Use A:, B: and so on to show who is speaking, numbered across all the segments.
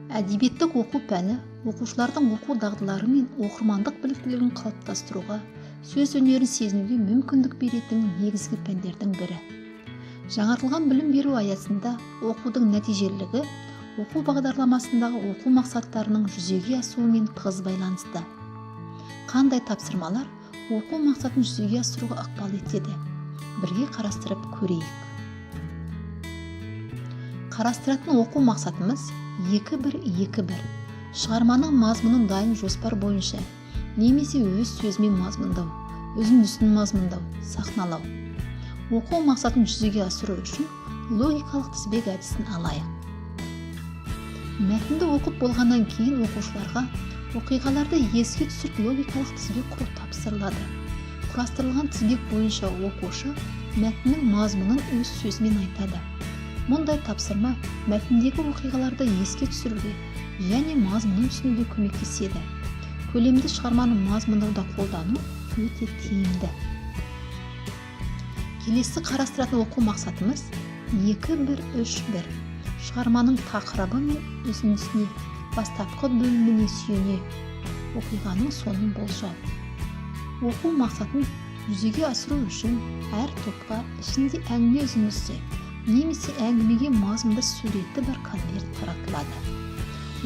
A: Әдебиеттік оқу пәні оқушылардың оқу дағдылары мен оқырмандық біліктілігін қалыптастыруға, сөз өнерін сезінуге мүмкіндік беретін негізгі пәндердің бірі. Жаңартылған білім беру аясында оқудың нәтижелілігі оқу бағдарламасындағы оқу мақсаттарының жүзеге асуымен тығыз байланысты. Қандай тапсырмалар оқу мақсатын жүзеге асыруға ықпал етеді? Бірге қарастырып көрейік. Қарастыратын оқу мақсатымыз 2-1-2-1. Шығарманың мазмұнын дайын жоспар бойынша немесе өз сөзімен мазмұндау, үзіндісін мазмұндау, сахналау. Оқу мақсатын жүзеге асыру үшін логикалық тізбек әдісін алайық. Мәтінді оқып болғаннан кейін оқушыларға оқиғаларды еске түсіріп логикалық тізбек құру тапсырылады. Құрастырылған тізбек бойынша оқушы мәтіннің мазмұнын өз сөзімен айтады. Мұндай тапсырма мәтіндегі оқиғаларды еске түсіруге және мазмұнын түсінуге көмектеседі. Көлемді шығарманы мазмұндауда қолдану өте тиімді. Келесі қарастыратын оқу мақсатымыз 2-1-3-1. Шығарманың тақырыбы мен үзіндісіне, бастапқы бөліміне сүйене оқиғаның соңын болжау. Оқу мақсатын жүзеге асыру үшін әр топқа ішінде әңгіме үзіндісі немесе әңгімеге мазмұнды суреті бар конверт таратылады.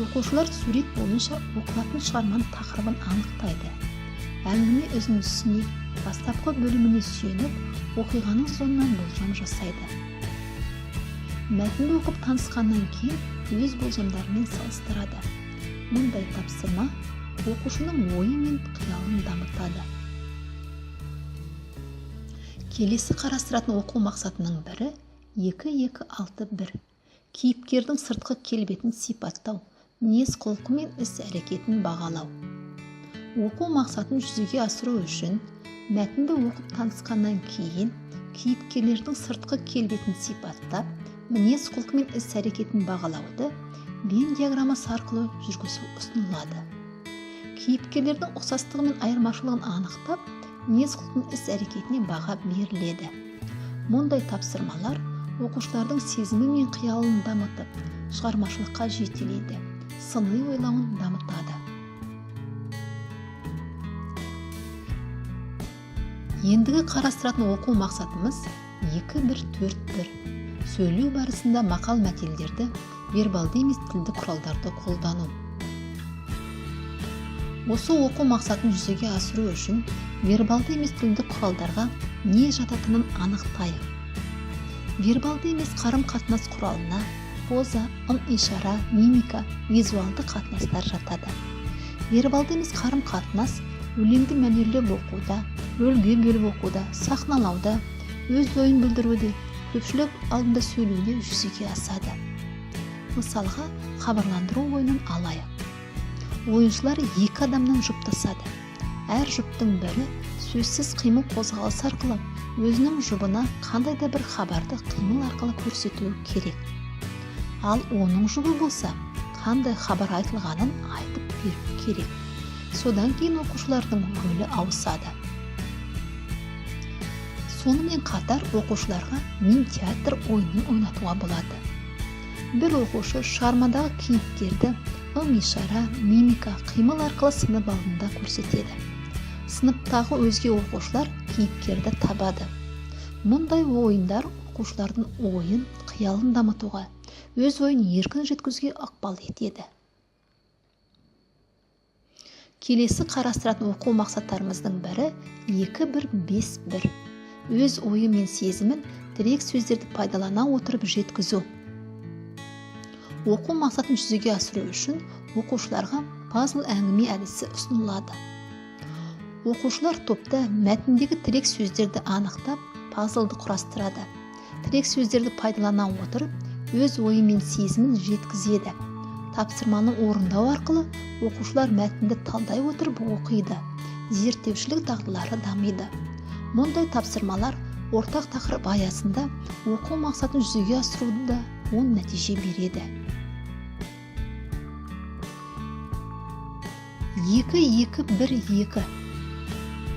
A: Оқушылар сурет бойынша оқылатын шығарманың тақырыбын анықтайды. Әңгіме үзіндісіне, бастапқы бөліміне сүйеніп, оқиғаның соңынан болжам жасайды. Мәтінді оқып танысқаннан кейін өз болжамдарымен салыстырады. Мұндай тапсырма оқушының ойы мен қиялын дамытады. Келесі қарастыратын оқу мақсатының бірі 2-2-6-1. Кейіпкердің сыртқы келбетін сипаттау, мінез-құлқы мен іс-әрекетін бағалау. Оқу мақсатын жүзеге асыру үшін мәтінді оқып танысқаннан кейін кейіпкерлердің сыртқы келбетін сипаттап, мінез-құлқы мен іс-әрекетін бағалауды Вен диаграммасы арқылы жүргізу ұсынылады. Кейіпкерлердің ұқсастығы мен айырмашылығын анықтап, мінез-құлқын іс-әрекетіне баға беріледі. Мұндай тапсырмалар оқушылардың сезімі мен қиялын дамытып, шығармашылыққа жетелейді, сыни ойлауын дамытады. Ендігі қарастыратын оқу мақсатымыз 2-1-4-1. Сөйлеу барысында мақал-мәтелдерді, вербалды емес тілді құралдарды қолдану. Осы оқу мақсатын жүзеге асыру үшін вербалды емес тілді құралдарға не жататынын анықтайық. Вербалды емес қарым-қатынас құралына поза, ым-ишара, мимика, визуалды қатынастар жатады. Вербалды емес қарым-қатынас өлеңді мәнерлеп оқуда, рөлге бөліп оқуда, сахналауда, өз ойын білдіруде, көпшілік алдында сөйлеуде жүзеге асады. Мысалға, хабарландыру ойынын алайық. Ойыншылар 2 адамнан жұптасады. Әр жұптың бірі сөзсіз қимыл қозғалыс арқылы өзінің жұбына қандай да бір хабарды қимыл арқылы көрсетуі керек. Ал оның жұбы болса, қандай хабар айтылғанын айтып беру керек. Содан кейін оқушылардың рөлі ауысады. Сонымен қатар оқушыларға мини-театр ойынын ойнатуға болады. Бір оқушы шығармадағы кейіпкерді ым-ишара, мимика, қимыл арқылы сынып алдында көрсетеді. Сыныптағы өзге оқушылар кейіпкерді табады. Мұндай ойындар оқушылардың ойын, қиялын дамытуға, өз ойын еркін жеткізуге ықпал етеді. Келесі қарастыратын оқу мақсаттарымыздың бірі 2-1-5-1. Өз ойы мен сезімін тірек сөздерді пайдалана отырып жеткізу. Оқу мақсатын жүзеге асыру үшін оқушыларға пазл әңгіме әдісі ұсынылады. Оқушылар топта мәтіндегі тірек сөздерді анықтап, пазлды құрастырады. Тірек сөздерді пайдалана отырып, өз ойы мен сезімін жеткізеді. Тапсырманы орындау арқылы оқушылар мәтінді талдай отырып оқиды. Зерттеушілік дағдылары дамиды. Мұндай тапсырмалар ортақ тақырып аясында оқу мақсатын жүзеге асыруда оң нәтиже береді. 2-2-1-2.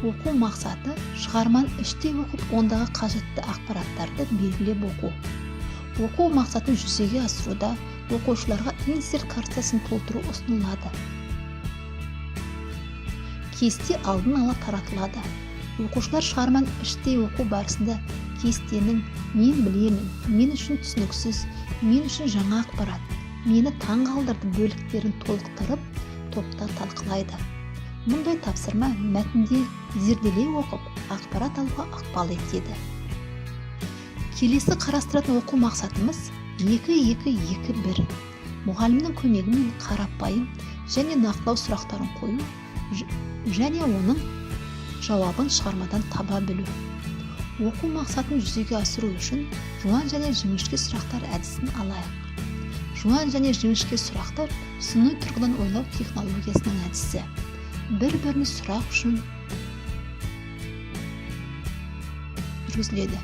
A: Оқу мақсаты шығарманы іштей оқып, ондағы қажетті ақпараттарды белгілеп оқу. оқу мақсатын жүзеге асыруда оқушыларға инсерт картасын толтыру ұсынылады. Кесте алдын ала таратылады. Оқушылар шығарманы іштей оқу барысында кестенің "мен білемін", "мен үшін түсініксіз", "мен үшін жаңа ақпарат", "мені таңғалдырды" бөліктерін толықтырып, топта талқылайды. Мұндай тапсырма мәтінде зерделей оқып, ақпарат алуға ықпал етеді. Келесі қарастыратын оқу мақсатымыз 2-2-2-1. Мұғалімнің көмегімен қарапайым және нақтылау сұрақтарын қою және оның жауабын шығармадан таба білу. Оқу мақсатын жүзеге асыру үшін жуан және жіңішке сұрақтар әдісін алайық. Жуан және жіңішке сұрақтар сыни тұрғыдан ойлау технологиясының әдісі. Бір-біріне сұрақ үшін жүргізіледі.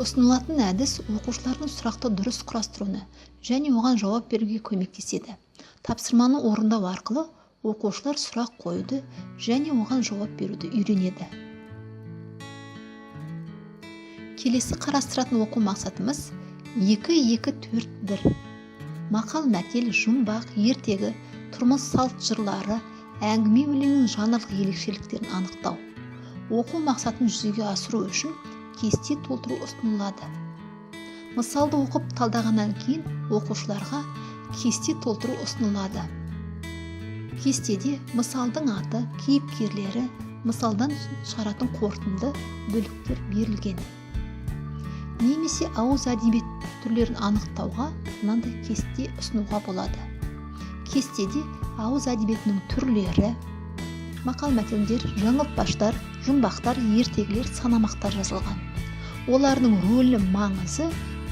A: Ұсынылатын әдіс оқушылардың сұрақты дұрыс құрастыруына және оған жауап беруге көмектеседі. Тапсырманы орындау арқылы оқушылар сұрақ қоюды және оған жауап беруді үйренеді. Келесі қарастыратын оқу мақсатымыз 2-2-4-1. Мақал мәтел, жұмбақ, ертегі, тұрмыс салт жырлары, әңгіме өлеңінің жанрлық ерекшеліктерін анықтау. Оқу мақсатын жүзеге асыру үшін кесте толтыру ұсынылады. Мысалды оқып талдағаннан кейін оқушыларға кесте толтыру ұсынылады. Кестеде мысалдың аты, кейіпкерлері, мысалдан шығаратын қорытынды бөліктер берілген. Немесе ауыз әдебиет түрлерін анықтауға мынандай кесте ұсынуға болады. Кестеде ауыз әдебиетінің түрлері, мақал-мәтелдер, жаңылтпаштар, жұмбақтар, ертегілер, санамақтар жазылған. Олардың рөлі, маңызы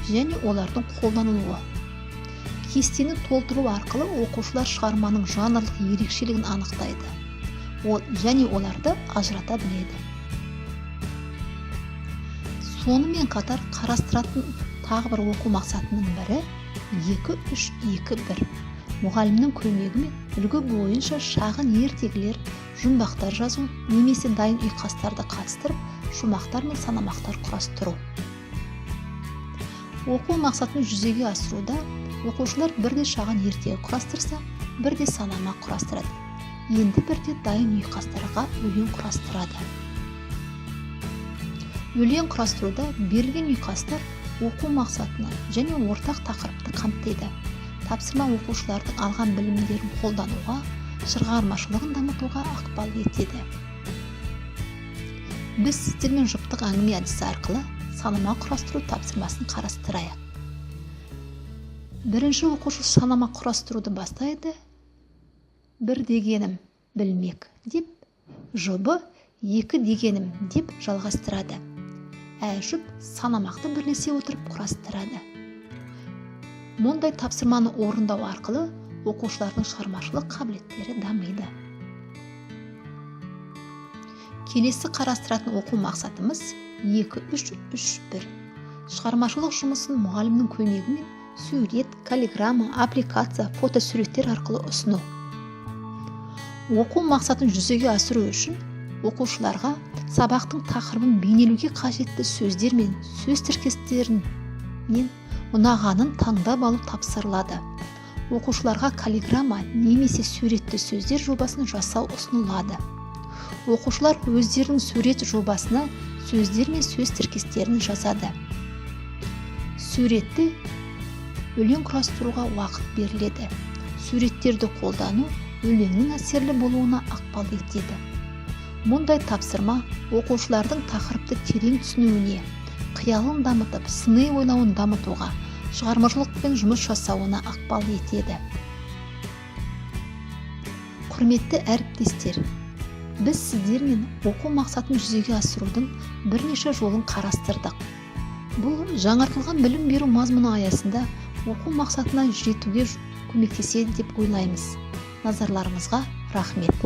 A: және олардың қолданылуы. Кестені толтыру арқылы оқушылар шығарманың жанрлық ерекшелігін анықтайды. Және оларды ажырата біледі. Сонымен қатар қарастыратын тағы бір оқу мақсатының бірі 2-3-2-1. Мұғалімнің көмегімен үлгі бойынша шағын ертегілер, жұмбақтар жазу немесе дайын ұйқастарды қатыстырып, шумақтар мен санамақтар құрастыру. Оқу мақсатын жүзеге асыруда оқушылар бірде шағын ертегі құрастырса, бірде санама құрастырады. Енді бірде дайын ұйқастарға өлең құрастырады. Өлең құрастыруда берілген ұйқастар оқу мақсатына және ортақ тақырыпты қамтиды. Тапсырма оқушылардың алған білімдерін қолдануға, шығармашылығын дамытуға ықпал етеді. Біз сіздермен жұптық әңгіме әдісі арқылы санама құрастыру тапсырмасын қарастырайық. Бірінші оқушы санама құрастыруды бастайды. "1 дегенім білмек" деп, жұбы "2 дегенім" деп жалғастырады. Жұп санамақты бірлесе отырып құрастырады. Мұндай тапсырманы орындау арқылы оқушылардың шығармашылық қабілеттері дамиды. Келесі қарастыратын оқу мақсатымыз 2-3-3-1. Шығармашылық жұмысын мұғалімнің көмегімен сурет, каллиграмма, аппликация, фотосуреттер арқылы ұсыну. Оқу мақсатын жүзеге асыру үшін оқушыларға сабақтың тақырыбын бейнелеуге қажетті сөздер мен сөз тіркестерін мен ұнағанын таңдап алу тапсырылады. Оқушыларға каллиграмма немесе суретті сөздер жобасын жасау ұсынылады. Оқушылар өздерінің сурет жобасына сөздер мен сөз тіркестерін жазады. Суретті өлең құрастыруға уақыт беріледі. Суреттерді қолдану өлеңнің әсерлі болуына ықпал етеді. Мұндай тапсырма оқушылардың тақырыпты терең түсінуіне, қиялын дамытып, сыни ойлауын дамытуға, шығармашылықпен жұмыс жасауына ықпал етеді. Құрметті әріптестер, біз сіздермен оқу мақсатын жүзеге асырудың бірнеше жолын қарастырдық. Бұл жаңартылған білім беру мазмұны аясында оқу мақсатына жетуге көмектеседі деп ойлаймыз. Назарларыңызға рахмет.